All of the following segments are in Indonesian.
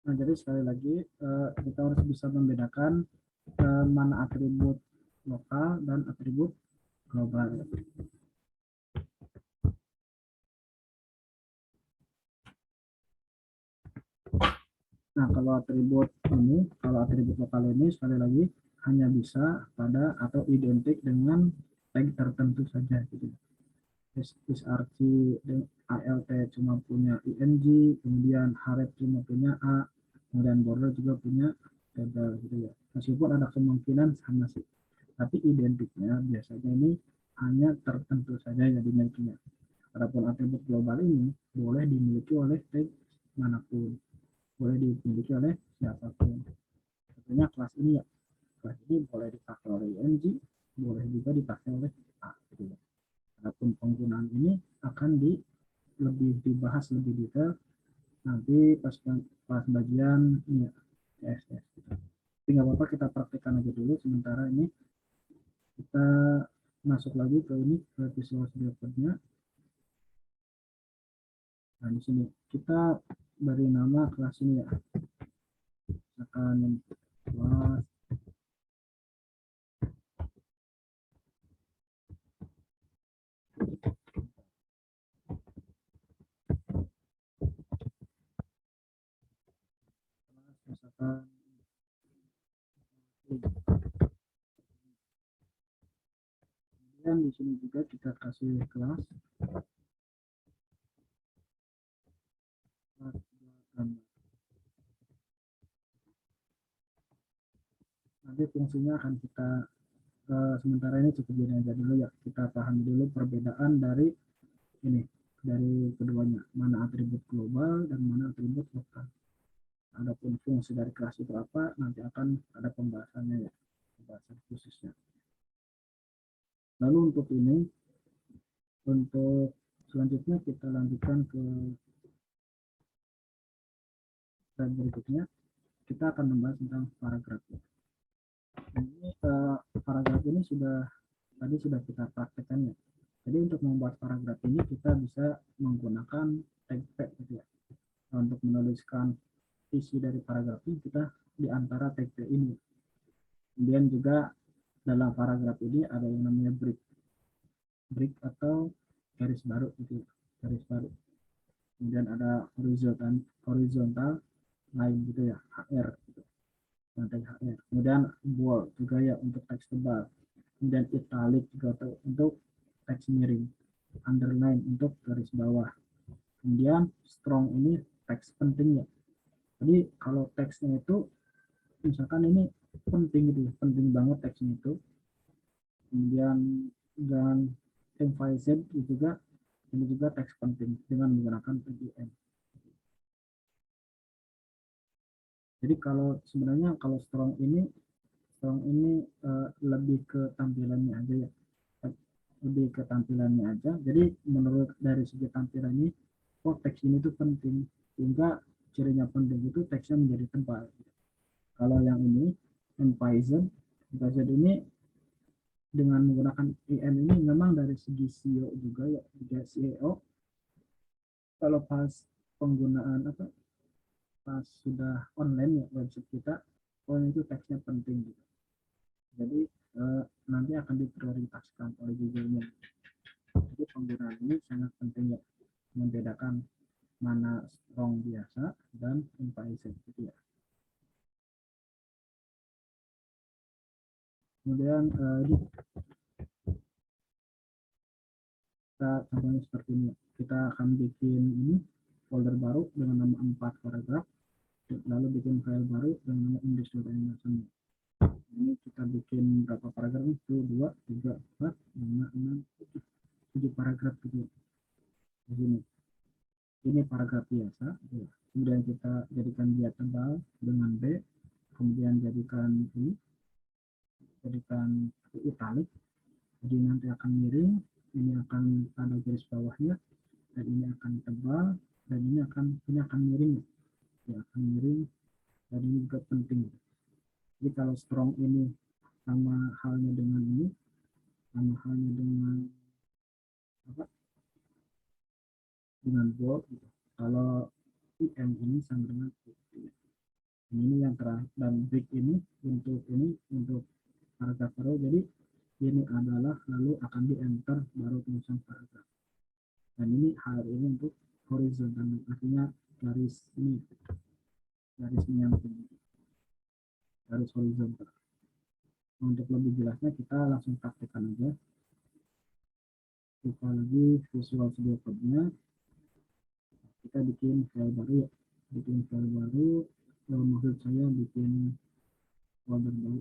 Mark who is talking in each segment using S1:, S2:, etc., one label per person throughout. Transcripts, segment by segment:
S1: Nah, jadi sekali lagi kita harus bisa membedakan mana atribut lokal dan atribut global. Nah, kalau atribut lokal ini sekali lagi hanya bisa pada atau identik dengan tag tertentu saja gitu. SRC dan ALT cuma punya ING, kemudian Harep cuma punya A, kemudian border juga punya table gitu ya. Meskipun ada kemungkinan sama sih, tapi identiknya biasanya ini hanya tertentu saja yang dimilikinya. Adapun atribut global ini boleh dimiliki oleh tag manapun, boleh dimiliki oleh siapapun. Contohnya kelas ini ya, kelas ini boleh dipakai oleh ING, boleh juga dipakai oleh A gitu ya. Adapun penggunaan ini akan lebih dibahas lebih detail nanti pas bagian ini ya, CSS. Gitu. Tapi nggak apa-apa, kita praktekkan aja dulu sementara ini. Kita masuk lagi ke ini, ke Visual Studio Code-nya. Nah, di sini kita beri nama kelas ini ya. Misalkan kelas misalkan kemudian di sini juga kita kasih kelas gambar. Nanti fungsinya akan kita sementara ini cukup gini aja dulu ya. Kita pahami dulu perbedaan dari ini, dari keduanya, mana atribut global dan mana atribut lokal. Adapun fungsi dari kelas itu apa, nanti akan ada pembahasannya ya, pembahasan khususnya. Lalu untuk selanjutnya kita lanjutkan ke slide berikutnya. Kita akan membahas tentang paragraf. Ini paragraf ini tadi sudah kita praktekkan ya. Jadi untuk membuat paragraf ini kita bisa menggunakan tag gitu ya. Untuk menuliskan isi dari paragraf ini kita di antara tag ini. Kemudian juga dalam paragraf ini ada yang namanya break atau garis baru gitu ya. Garis baru. Kemudian ada horizontal line gitu ya, HR gitu. Tag HR. Kemudian bold juga ya untuk teks tebal. Kemudian italic juga untuk teks miring. Underline untuk garis bawah. Kemudian strong ini teks penting ya. Jadi kalau teksnya itu misalkan ini penting gitu ya, penting banget teksnya itu. Kemudian dan emphasize juga, ini juga teks penting dengan menggunakan PGM. Jadi kalau sebenarnya kalau strong ini lebih ke tampilannya aja ya, lebih ke tampilannya aja. Jadi menurut dari segi tampilan ini, oh teks ini tuh penting, sehingga cirinya penting itu teksnya menjadi tebal. Kalau yang ini Python ini dengan menggunakan IM ini memang dari segi SEO juga ya, juga SEO. Kalau pas penggunaan apa, pas sudah online ya website kita, oh itu teksnya penting gitu. Jadi nanti akan diprioritaskan oleh Google-nya. Jadi penggunaan ini sangat penting ya, membedakan mana strong biasa dan Python gitu ya. Kemudian kita contohnya seperti ini. Kita akan bikin ini folder baru dengan nama 4 paragraf, lalu bikin file baru dengan nama index.animation. Ini kita bikin berapa paragraf itu? 2, 3, 4, 5, 6, 7 paragraf gitu. Di sini. Ini paragraf biasa. Kemudian kita jadikan dia tebal dengan B. Kemudian jadikan italic. Jadi nanti akan miring. Ini akan ada garis bawahnya. Dan ini akan tebal. Dan ini akan miring. Ya, akan miring. Dan ini juga penting. Jadi kalau strong ini sama halnya dengan ini, sama halnya dengan apa? Dengan bold gitu. Kalau IM ini sama dengan Ini yang terakhir, dan break ini untuk paragraf baru. Jadi ini adalah lalu akan di enter baru tulisan paragraf. Dan ini hal ini untuk horizontal, artinya garis ini yang tinggi, garis horizontal. Untuk lebih jelasnya kita langsung praktekkan aja. Buka lagi Visual Studio Code-nya, kita bikin file baru ya, maksud saya bikin folder baru.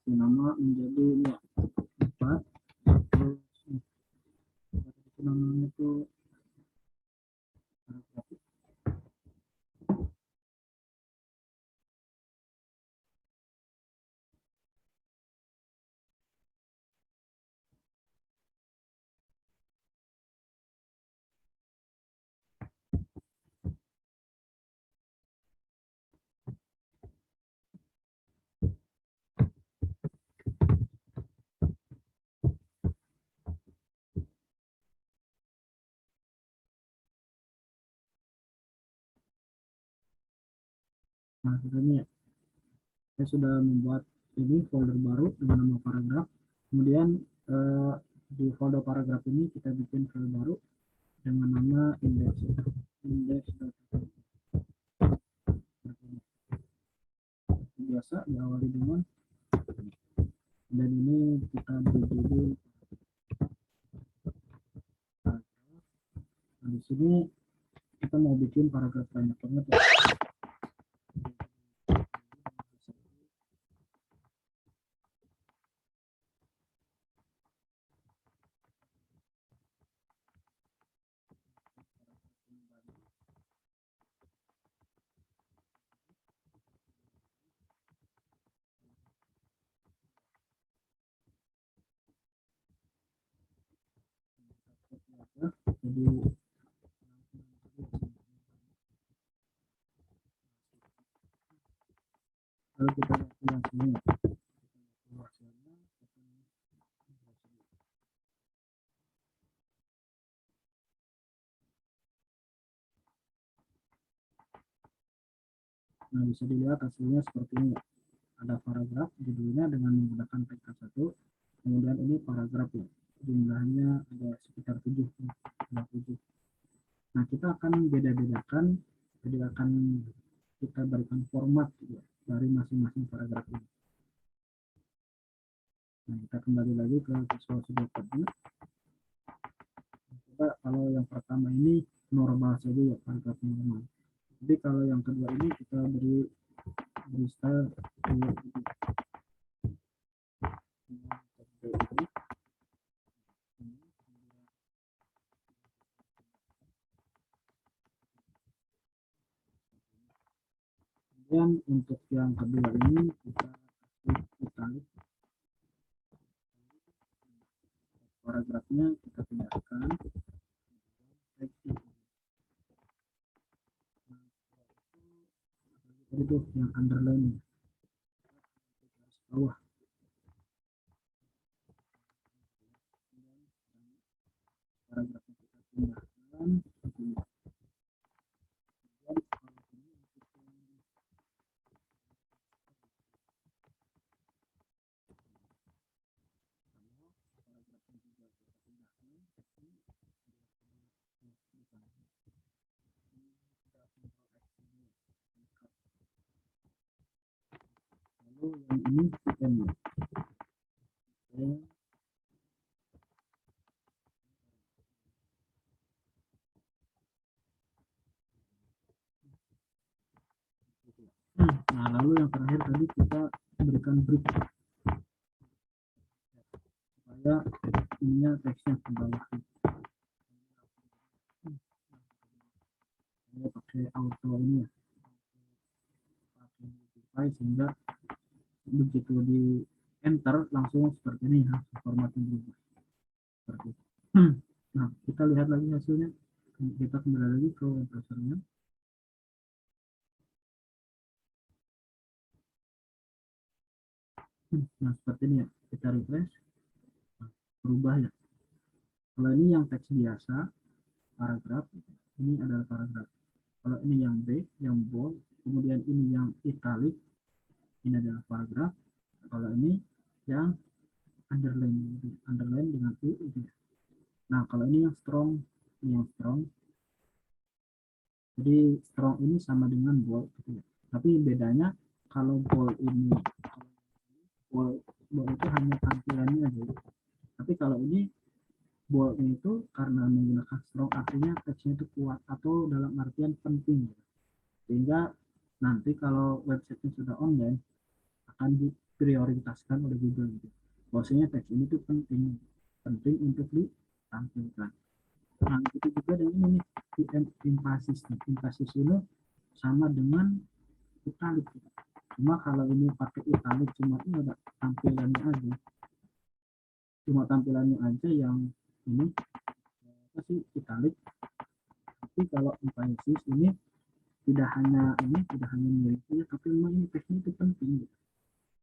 S1: Nama menjadi 4, terus namanya itu paragraf. Nah, sebenarnya saya sudah membuat ini folder baru dengan nama paragraf. Kemudian di folder paragraf ini kita bikin file baru dengan nama index. Biasa diawali dengan, dan ini kita beri judul. Nah, di sini kita mau bikin paragraf banyak banget ya. Jadi kalau kita lihat sini, nah bisa dilihat hasilnya seperti ini. Ada paragraf judulnya dengan menggunakan tag 1, kemudian ini paragraf ya, jumlahnya ada sekitar 7. Nah, kita akan beda-bedakan, jadi akan kita berikan format ya, dari masing-masing paragraf ini. Nah, kita kembali lagi ke Visual Studio Code-nya. Coba kalau yang pertama ini normal saja ya, paragraf normal. Jadi kalau yang kedua ini kita beri style kemudian untuk yang kedua ini kita italic, paragrafnya kita pindahkan itu yang underline bawah. Paragrafnya kita pindahkan. Lalu yang ini kita nah, lalu yang terakhir tadi kita berikan break supaya ininya teksnya ke bawah. Saya pakai auto ini ya, pakai Spotify, sehingga begitu di enter langsung seperti ini ya, formatnya berubah seperti itu. Nah, kita lihat lagi hasilnya. Kita kembali lagi ke web browsernya. Nah, seperti ini ya, kita refresh. Nah, berubah ya. Kalau ini yang teks biasa, paragraf, ini adalah paragraf. Kalau ini yang B, yang bold, kemudian ini yang italic, ini adalah paragraf. Kalau ini yang underline, underline dengan U itu. Nah, kalau ini yang strong, ini yang strong. Jadi strong ini sama dengan bold gitu ya. Tapi bedanya kalau bold ini, bold, bold itu hanya tampilannya aja. Tapi kalau ini bold itu karena menggunakan strong, artinya teksnya itu kuat atau dalam artian penting. Sehingga nanti kalau website sudah online akan diprioritaskan oleh Google gitu. Bahwasanya teks ini tuh penting, penting untuk ditampilkan. Nah, itu juga dengan ini impasis. Impasis ini sama dengan italic. Cuma kalau ini pakai italic cuma ini ada tampilannya aja. Cuma tampilannya aja yang ini apa sih italic. Tapi kalau impasis ini tidak hanya ini, tidak hanya miliknya, tapi memang ini teksnya itu penting.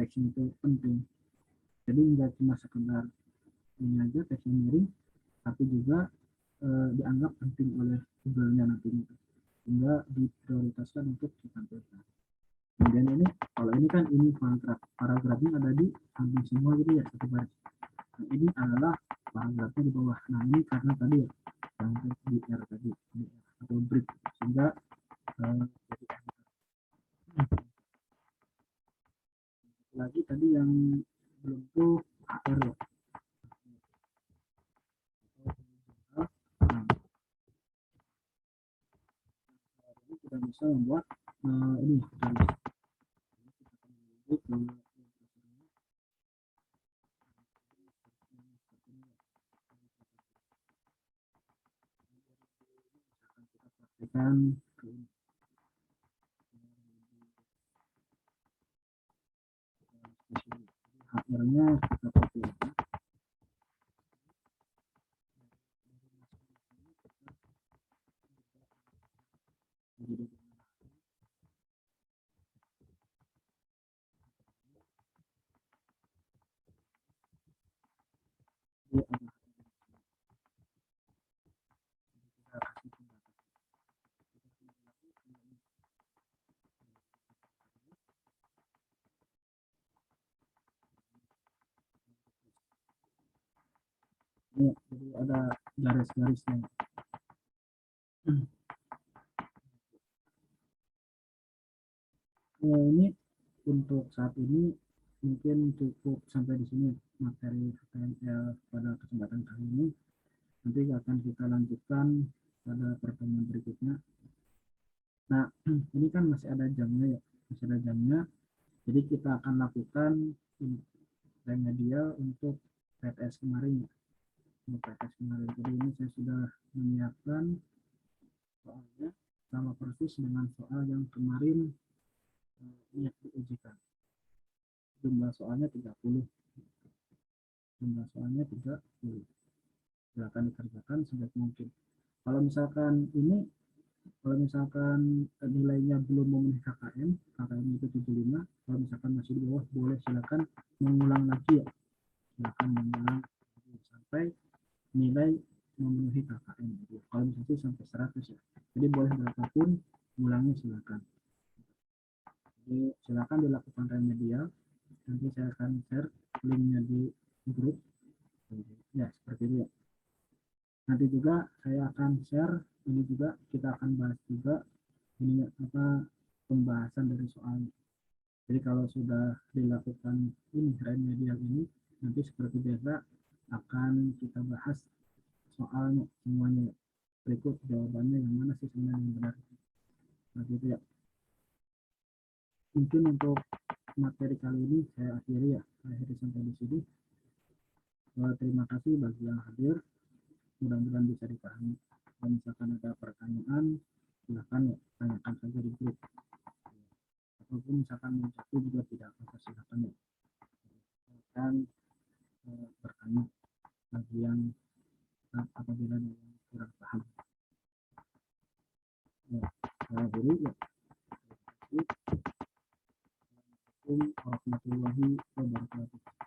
S1: Teksnya itu penting. Jadi nggak cuma sekedar ini aja teksnya miring, tapi juga dianggap penting oleh Google-nya nantinya, sehingga diprioritaskan untuk ditampilkan. Kemudian ini, kalau ini kan ini paragraf, paragrafnya ada di samping semua gitu ya, satu baris. Nah, ini adalah paragrafnya di bawah. Nah, ini karena tadi ya, yang di R tadi, atau break, sehingga jadi lagi tadi yang belum tuh AR ya. Nah, ini kita bisa membuat ini kita praktekkan HR-nya seperti apa. Jadi dia ada ini, jadi ada garis-garisnya. Ini untuk saat ini mungkin cukup sampai di sini materi HTML pada kesempatan kali ini. Nanti akan kita lanjutkan pada pertemuan berikutnya. Nah, ini kan masih ada jamnya ya, masih ada jamnya. Jadi kita akan lakukan remedial untuk PTS kemarin ya. Untuk PTS kemarin. Jadi ini saya sudah menyiapkan soalnya sama persis dengan soal yang kemarin ini diujikan. Jumlah soalnya 30. Jumlah soalnya 30. Silakan dikerjakan sebaik mungkin. Kalau misalkan ini, kalau misalkan nilainya belum memenuhi KKM, KKM itu 75, kalau misalkan masih di bawah, boleh silakan mengulang lagi ya. Silakan mengulang sampai nilai memenuhi KKM. Kalau misalnya sampai 100 ya. Jadi boleh berapapun, ulangnya silakan. Jadi silakan dilakukan remedial. Nanti saya akan share linknya di grup. Ya, seperti itu ya. Nanti juga saya akan share, ini juga kita akan bahas juga ini apa pembahasan dari soalnya. Jadi kalau sudah dilakukan ini remedial ini, nanti seperti biasa akan kita bahas soalnya semuanya. Berikut jawabannya yang mana sih sebenarnya yang benar. Nah, gitu ya. Mungkin untuk materi kali ini saya akhiri ya, saya akhiri sampai di sini. Terima kasih bagi yang hadir, mudah-mudahan bisa dipahami. Kalau misalkan ada pertanyaan, silakan ya, tanyakan saja di grup. Ataupun misalkan mau jatuh juga tidak apa-apa, silakan ya. Dan bertanya bagi yang apabila ada yang kurang paham. Ya, saya akhiri ya. Terima kasih. Assalamualaikum warahmatullahi wabarakatuh.